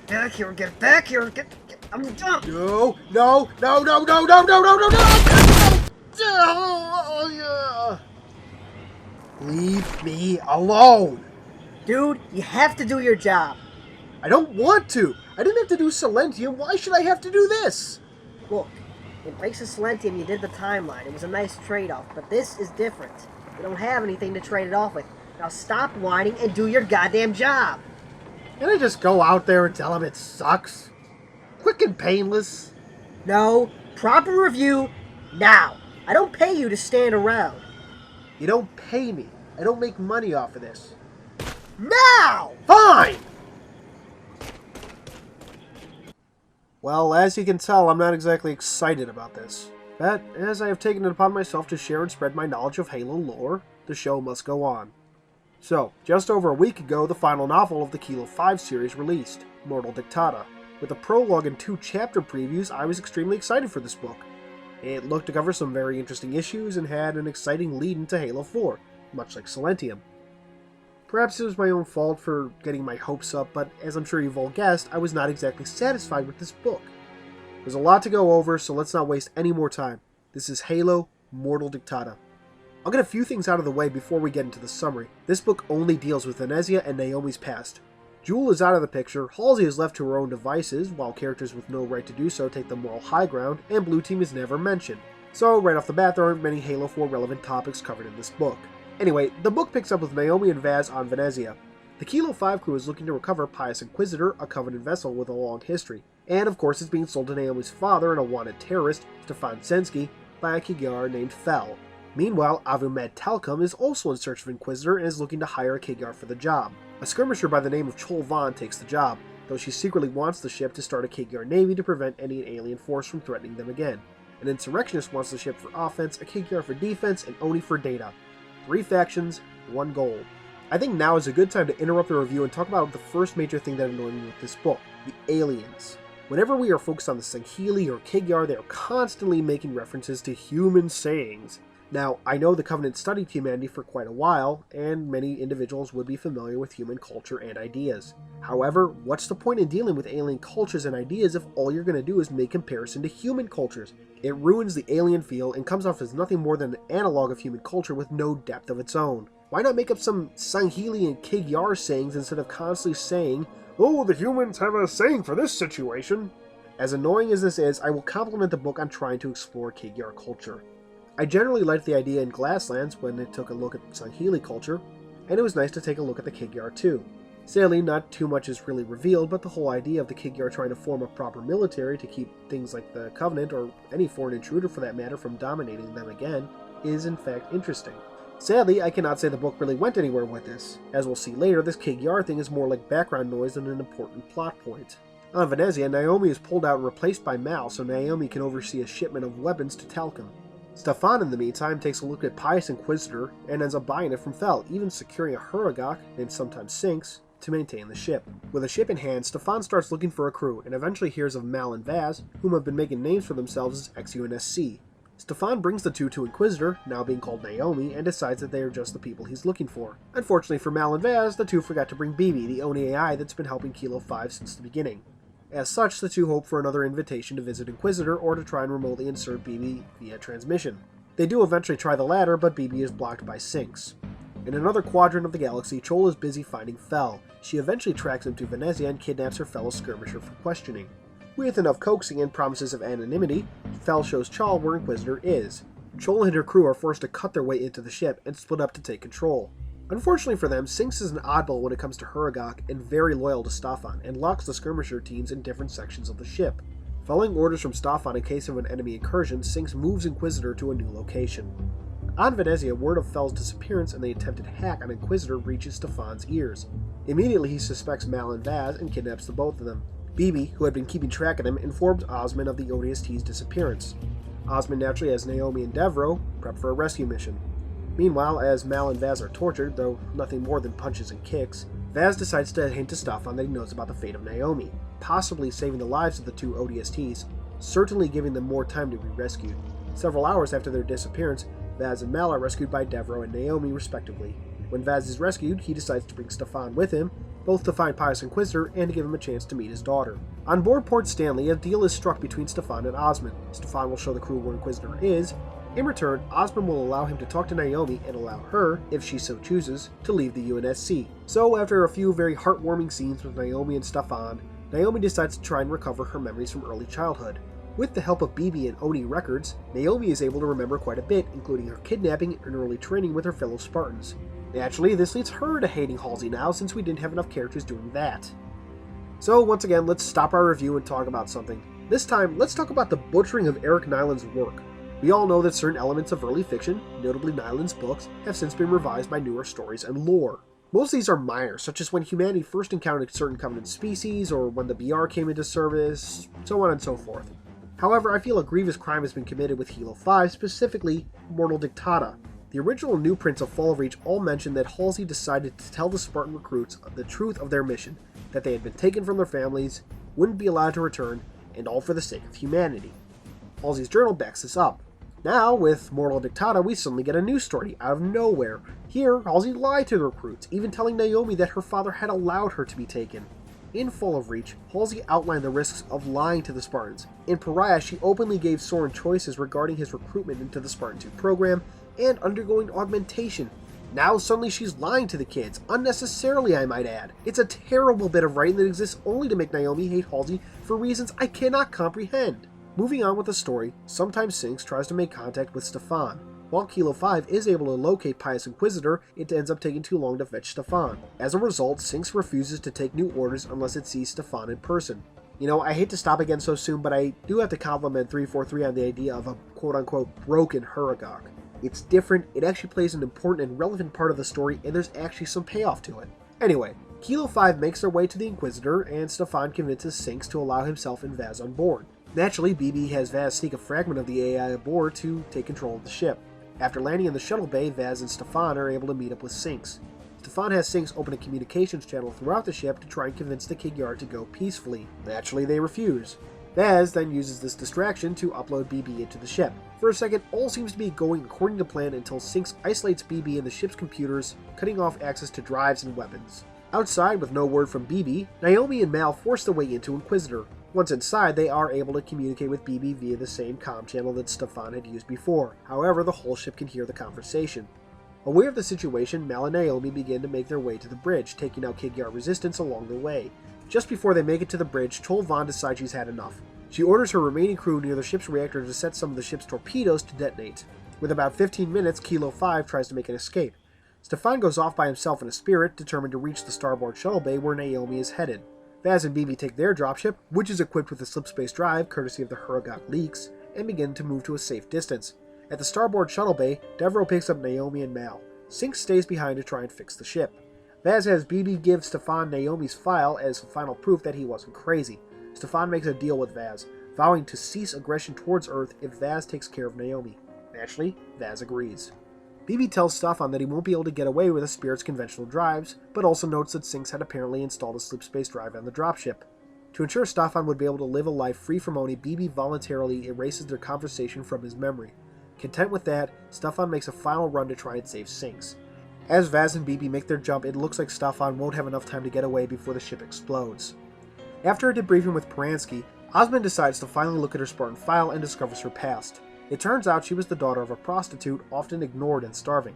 back here, get back here, I'm done. No, no, no, no, no, no, no, no, no, no! Oh, yeah. Leave me alone! Dude, you have to do your job. I don't want to! I didn't have to do Silentium, why should I have to do this? Look, in place of Silentium, you did the timeline. It was a nice trade-off, but this is different. You don't have anything to trade it off with. Now stop whining and do your goddamn job. Can I just go out there and tell him it sucks? Quick and painless. No, proper review, now. I don't pay you to stand around. You don't pay me. I don't make money off of this. Now! Fine! Well, as you can tell, I'm not exactly excited about this. But, as I have taken it upon myself to share and spread my knowledge of Halo lore, the show must go on. So, just over a week ago, the final novel of the Kilo 5 series released, Mortal Dictata. With a prologue and 2 chapter previews, I was extremely excited for this book. It looked to cover some very interesting issues and had an exciting lead into Halo 4, much like Silentium. Perhaps it was my own fault for getting my hopes up, but as I'm sure you've all guessed, I was not exactly satisfied with this book. There's a lot to go over, so let's not waste any more time. This is Halo Mortal Dictata. I'll get a few things out of the way before we get into the summary. This book only deals with Venezia and Naomi's past. Jewel is out of the picture, Halsey is left to her own devices, while characters with no right to do so take the moral high ground, and Blue Team is never mentioned. So right off the bat, there aren't many Halo 4 relevant topics covered in this book. Anyway, the book picks up with Naomi and Vaz on Venezia. The Kilo 5 crew is looking to recover Pious Inquisitor, a Covenant vessel with a long history. And of course it's being sold to Naomi's father and a wanted terrorist, Stefan Sensky, by a Kigar named Fel. Meanwhile, Avumed Talcum is also in search of Inquisitor and is looking to hire a Kigar for the job. A skirmisher by the name of Chol Vaughn takes the job, though she secretly wants the ship to start a Kigar navy to prevent any alien force from threatening them again. An insurrectionist wants the ship for offense, a Kigar for defense, and Oni for data. 3 factions, 1 goal. I think now is a good time to interrupt the review and talk about the first major thing that annoyed me with this book, the aliens. Whenever we are focused on the Sangheili or Kigar, they are constantly making references to human sayings. Now, I know the Covenant studied humanity for quite a while, and many individuals would be familiar with human culture and ideas. However, what's the point in dealing with alien cultures and ideas if all you're going to do is make comparison to human cultures? It ruins the alien feel and comes off as nothing more than an analog of human culture with no depth of its own. Why not make up some Sangheili and Kigar sayings instead of constantly saying, "Oh, the humans have a saying for this situation"? As annoying as this is, I will compliment the book on trying to explore Kigar culture. I generally liked the idea in Glasslands when it took a look at Sangheili culture, and it was nice to take a look at the Kigar too. Sadly, not too much is really revealed, but the whole idea of the Kigar trying to form a proper military to keep things like the Covenant, or any foreign intruder for that matter, from dominating them again, is in fact interesting. Sadly, I cannot say the book really went anywhere with this. As we'll see later, this Kigar thing is more like background noise than an important plot point. On Venezia, Naomi is pulled out and replaced by Mal so Naomi can oversee a shipment of weapons to Talcum. Stefan, in the meantime, takes a look at Pious Inquisitor and ends up buying it from Fel, even securing a huragok, named sometimes Sinks, to maintain the ship. With a ship in hand, Stefan starts looking for a crew and eventually hears of Mal and Vaz, whom have been making names for themselves as XUNSC. Stefan brings the two to Inquisitor, now being called Naomi, and decides that they are just the people he's looking for. Unfortunately for Mal and Vaz, the two forgot to bring BB, the Oni AI that's been helping Kilo 5 since the beginning. As such, the two hope for another invitation to visit Inquisitor or to try and remotely insert BB via transmission. They do eventually try the latter, but BB is blocked by Sinks. In another quadrant of the galaxy, Chol is busy finding Fel. She eventually tracks him to Venezia and kidnaps her fellow skirmisher for questioning. With enough coaxing and promises of anonymity, Fel shows Chol where Inquisitor is. Chol and her crew are forced to cut their way into the ship and split up to take control. Unfortunately for them, Sinks is an oddball when it comes to huragok and very loyal to Stefan, and locks the skirmisher teams in different sections of the ship. Following orders from Stefan in case of an enemy incursion, Sinks moves Inquisitor to a new location. On Venezia, word of Fel's disappearance and the attempted hack on Inquisitor reaches Stefan's ears. Immediately he suspects Mal and Vaz and kidnaps the both of them. BB, who had been keeping track of them, informs Osman of the ODST's disappearance. Osman naturally has Naomi and Devro prep for a rescue mission. Meanwhile, as Mal and Vaz are tortured, though nothing more than punches and kicks, Vaz decides to hint to Stefan that he knows about the fate of Naomi, possibly saving the lives of the two ODSTs, certainly giving them more time to be rescued. Several hours after their disappearance, Vaz and Mal are rescued by Devro and Naomi respectively. When Vaz is rescued, he decides to bring Stefan with him, both to find Pius Inquisitor and to give him a chance to meet his daughter. On board Port Stanley, a deal is struck between Stefan and Osmond. Stefan will show the crew where Inquisitor is. In return, Osmond will allow him to talk to Naomi and allow her, if she so chooses, to leave the UNSC. So after a few very heartwarming scenes with Naomi and Stefan, Naomi decides to try and recover her memories from early childhood. With the help of BB and Oni records, Naomi is able to remember quite a bit, including her kidnapping and early training with her fellow Spartans. Naturally, this leads her to hating haloCE now, since we didn't have enough characters doing that. So once again, let's stop our review and talk about something. This time, let's talk about the butchering of Eric Nyland's work. We all know that certain elements of early fiction, notably Nyland's books, have since been revised by newer stories and lore. Most of these are minor, such as when humanity first encountered certain Covenant species, or when the BR came into service, so on and so forth. However, I feel a grievous crime has been committed with Halo 5, specifically Mortal Dictata. The original new prints of Fall of Reach all mention that haloCE decided to tell the Spartan recruits the truth of their mission, that they had been taken from their families, wouldn't be allowed to return, and all for the sake of humanity. haloCE's journal backs this up. Now, with Mortal Dictata, we suddenly get a new story out of nowhere. Here, haloCE lied to the recruits, even telling Naomi that her father had allowed her to be taken. In Fall of Reach, haloCE outlined the risks of lying to the Spartans. In Pariah, she openly gave Soren choices regarding his recruitment into the Spartan 2 program and undergoing augmentation. Now suddenly she's lying to the kids, unnecessarily I might add. It's a terrible bit of writing that exists only to make Naomi hate haloCE for reasons I cannot comprehend. Moving on with the story, sometimes Sinks tries to make contact with Stefan. While Kilo 5 is able to locate Pius Inquisitor, it ends up taking too long to fetch Stefan. As a result, Sinks refuses to take new orders unless it sees Stefan in person. You know, I hate to stop again so soon, but I do have to compliment 343 on the idea of a quote-unquote broken haloCE. It's different, it actually plays an important and relevant part of the story, and there's actually some payoff to it. Anyway, Kilo 5 makes their way to the Inquisitor, and Stefan convinces Sinks to allow himself and Vaz on board. Naturally, BB has Vaz sneak a fragment of the AI aboard to take control of the ship. After landing in the shuttle bay, Vaz and Stefan are able to meet up with Sinks. Stefan has Sinks open a communications channel throughout the ship to try and convince the Kig Yard to go peacefully. Naturally, they refuse. Vaz then uses this distraction to upload BB into the ship. For a second, all seems to be going according to plan until Sinks isolates BB in the ship's computers, cutting off access to drives and weapons. Outside, with no word from BB, Naomi and Mal force their way into Inquisitor. Once inside, they are able to communicate with BB via the same comm channel that Stefan had used before. However, the whole ship can hear the conversation. Aware of the situation, Mal and Naomi begin to make their way to the bridge, taking out Kig Yard resistance along the way. Just before they make it to the bridge, Tol Vaughn decides she's had enough. She orders her remaining crew near the ship's reactor to set some of the ship's torpedoes to detonate. With about 15 minutes, Kilo 5 tries to make an escape. Stefan goes off by himself in a spirit, determined to reach the starboard shuttle bay where Naomi is headed. Vaz and BB take their dropship, which is equipped with a slipspace drive courtesy of the haloCE leaks, and begin to move to a safe distance. At the starboard shuttle bay, Devereaux picks up Naomi and Mal. Sinks stays behind to try and fix the ship. Vaz has BB give Stefan Naomi's file as final proof that he wasn't crazy. Stefan makes a deal with Vaz, vowing to cease aggression towards Earth if Vaz takes care of Naomi. Naturally, Vaz agrees. BB tells Stefan that he won't be able to get away with the Spirit's conventional drives, but also notes that Sinks had apparently installed a slipspace drive on the dropship. To ensure Stefan would be able to live a life free from Oni, BB voluntarily erases their conversation from his memory. Content with that, Stefan makes a final run to try and save Sinks. As Vaz and BB make their jump, it looks like Stefan won't have enough time to get away before the ship explodes. After a debriefing with Paransky, Osmond decides to finally look at her Spartan file and discovers her past. It turns out she was the daughter of a prostitute, often ignored and starving.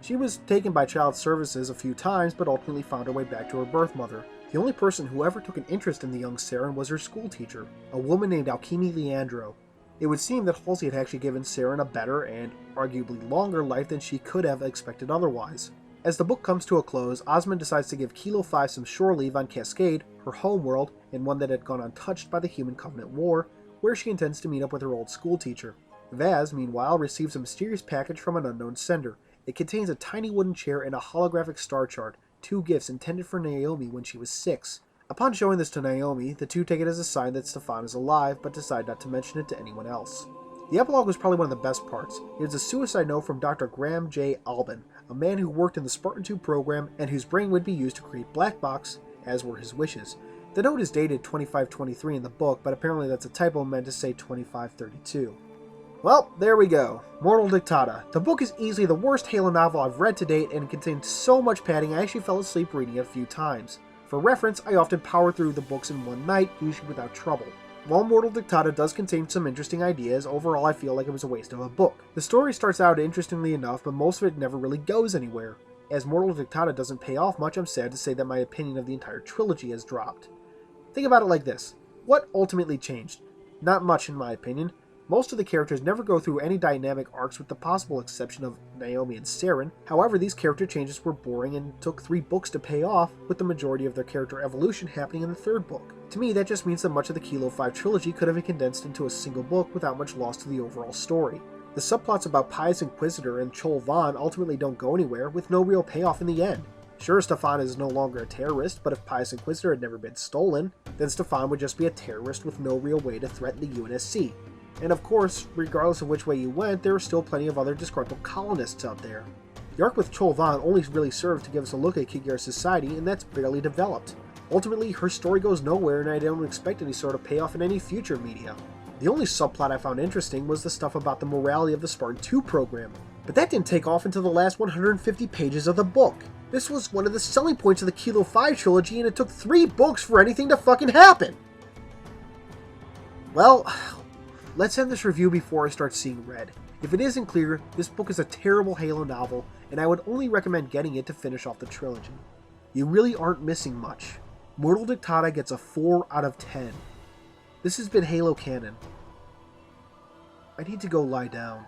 She was taken by child services a few times, but ultimately found her way back to her birth mother. The only person who ever took an interest in the young Saren was her schoolteacher, a woman named Alchemy Leandro. It would seem that haloCE had actually given Saren a better and arguably longer life than she could have expected otherwise. As the book comes to a close, Osmond decides to give Kilo 5 some shore leave on Cascade, her homeworld, and one that had gone untouched by the Human Covenant War, where she intends to meet up with her old schoolteacher. Vaz, meanwhile, receives a mysterious package from an unknown sender. It contains a tiny wooden chair and a holographic star chart, two gifts intended for Naomi when she was 6. Upon showing this to Naomi, the two take it as a sign that Stefan is alive, but decide not to mention it to anyone else. The epilogue was probably one of the best parts. It is a suicide note from Dr. Graham J. Albin, a man who worked in the Spartan 2 program and whose brain would be used to create Black Box, as were his wishes. The note is dated 2523 in the book, but apparently that's a typo meant to say 2532. Well, there we go. Mortal Dictata. The book is easily the worst Halo novel I've read to date and contains so much padding I actually fell asleep reading it a few times. For reference, I often power through the books in one night, usually without trouble. While Mortal Dictata does contain some interesting ideas, overall I feel like it was a waste of a book. The story starts out interestingly enough, but most of it never really goes anywhere. As Mortal Dictata doesn't pay off much, I'm sad to say that my opinion of the entire trilogy has dropped. Think about it like this. What ultimately changed? Not much in my opinion. Most of the characters never go through any dynamic arcs with the possible exception of Naomi and Saren. However, these character changes were boring and took 3 books to pay off, with the majority of their character evolution happening in the 3rd book. To me, that just means that much of the Kilo 5 trilogy could have been condensed into a single book without much loss to the overall story. The subplots about Pius Inquisitor and Chol Vaughn ultimately don't go anywhere, with no real payoff in the end. Sure, Stefan is no longer a terrorist, but if Pius Inquisitor had never been stolen, then Stefan would just be a terrorist with no real way to threaten the UNSC. And of course, regardless of which way you went, there are still plenty of other disgruntled colonists out there. The arc with Chol Vaughn only really served to give us a look at Kigara's society, and that's barely developed. Ultimately, her story goes nowhere, and I don't expect any sort of payoff in any future media. The only subplot I found interesting was the stuff about the morality of the Spartan 2 program, but that didn't take off until the last 150 pages of the book. This was one of the selling points of the Kilo 5 trilogy, and it took 3 books for anything to fucking happen! Well, let's end this review before I start seeing red. If it isn't clear, this book is a terrible Halo novel, and I would only recommend getting it to finish off the trilogy. You really aren't missing much. Mortal Dictata gets a 4 out of 10. This has been Halo Canon. I need to go lie down.